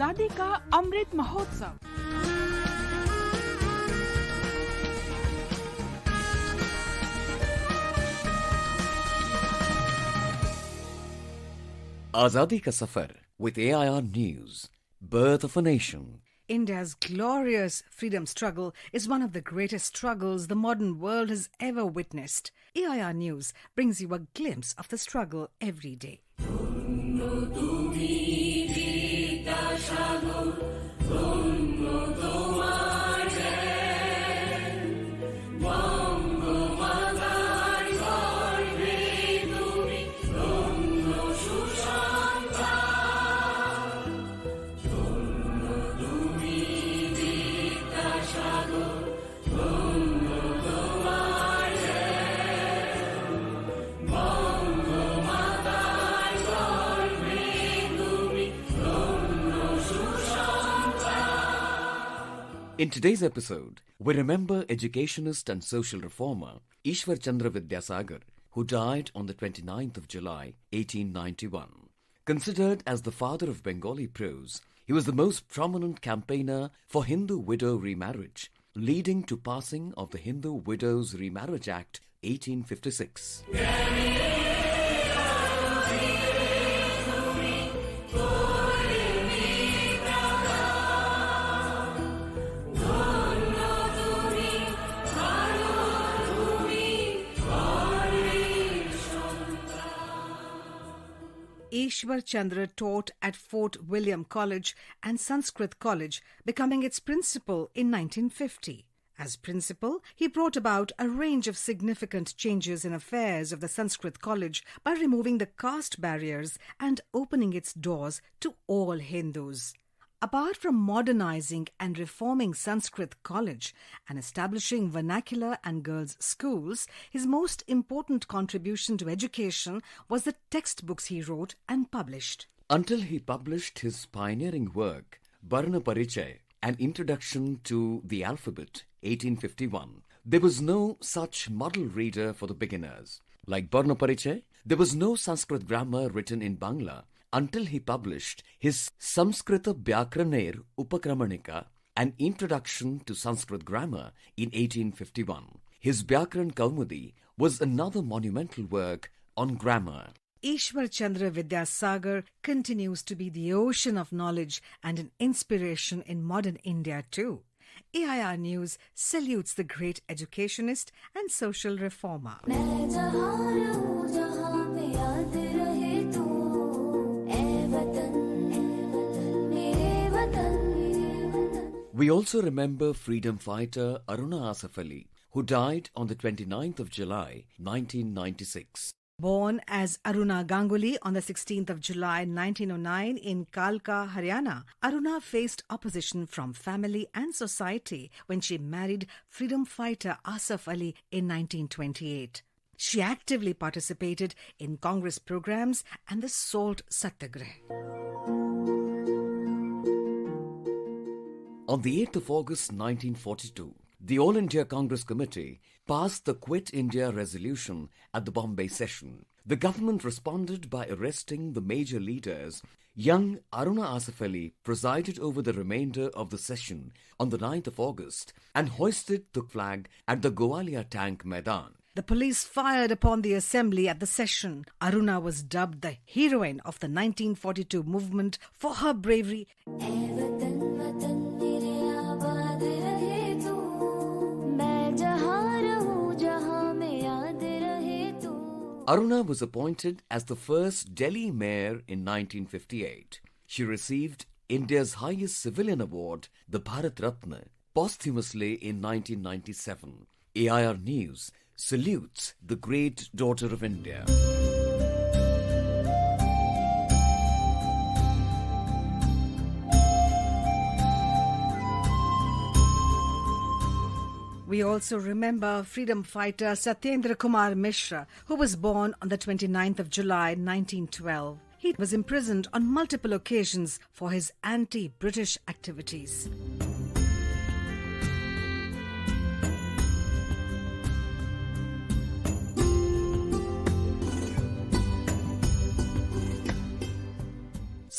आजादी का Amrit Mahotsav. Azadi ka Safar with AIR News, Birth of a Nation. India's glorious freedom struggle is one of the greatest struggles the modern world has ever witnessed. AIR News brings you a glimpse of the struggle every day. In today's episode, we remember educationist and social reformer Ishwar Chandra Vidyasagar, who died on the 29th of July, 1891. Considered as the father of Bengali prose, he was the most prominent campaigner for Hindu widow remarriage, leading to passing of the Hindu Widows Remarriage Act 1856. Ishwar Chandra taught at Fort William College and Sanskrit College, becoming its principal in 1950. As principal, he brought about a range of significant changes in affairs of the Sanskrit College by removing the caste barriers and opening its doors to all Hindus. Apart from modernizing and reforming Sanskrit College and establishing vernacular and girls' schools, his most important contribution to education was the textbooks he wrote and published. Until he published his pioneering work, Varna Parichay, An Introduction to the Alphabet, 1851, there was no such model reader for the beginners. Like Varna Parichay, there was no Sanskrit grammar written in Bangla until he published his Samskrita Byakraner Upakramanika, An Introduction to Sanskrit Grammar, in 1851. His Byakran Kaumudi was another monumental work on grammar. Ishwar Chandra Vidyasagar continues to be the ocean of knowledge and an inspiration in modern India too. AIR News salutes the great educationist and social reformer. We also remember freedom fighter Aruna Asaf Ali, who died on the 29th of July, 1996. Born as Aruna Ganguly on the 16th of July 1909 in Kalka, Haryana, Aruna faced opposition from family and society when she married freedom fighter Asaf Ali in 1928. She actively participated in Congress programs and the Salt Satyagrah. On the 8th of August 1942, the All India Congress Committee passed the Quit India resolution at the Bombay session. The government responded by arresting the major leaders. Young Aruna Asaf Ali presided over the remainder of the session on the 9th of August and hoisted the flag at the Gowalia Tank Maidan. The police fired upon the assembly at the session. Aruna was dubbed the heroine of the 1942 movement for her bravery. Aruna was appointed as the first Delhi mayor in 1958. She received India's highest civilian award, the Bharat Ratna, posthumously in 1997. AIR News salutes the great daughter of India. We also remember freedom fighter Satyendra Kumar Mishra, who was born on the 29th of July 1912. He was imprisoned on multiple occasions for his anti-British activities.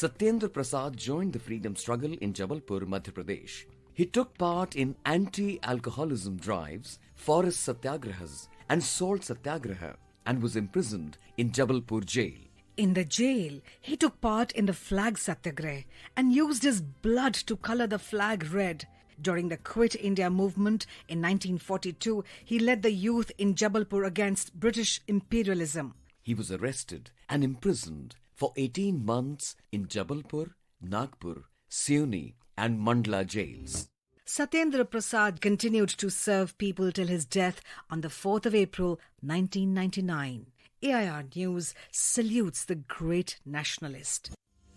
Satyendra Prasad joined the freedom struggle in Jabalpur, Madhya Pradesh. He took part in anti-alcoholism drives, forest satyagrahas and salt satyagraha, and was imprisoned in Jabalpur jail. In the jail, he took part in the flag satyagrah and used his blood to color the flag red. During the Quit India movement in 1942, he led the youth in Jabalpur against British imperialism. He was arrested and imprisoned for 18 months in Jabalpur, Nagpur, Sioni and Mandla jails. Satyendra Prasad continued to serve people till his death on the 4th of April 1999. AIR News salutes the great nationalist.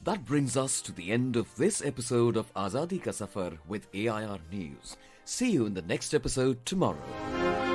That brings us to the end of this episode of Azadi Ka Safar with AIR News. See you in the next episode tomorrow.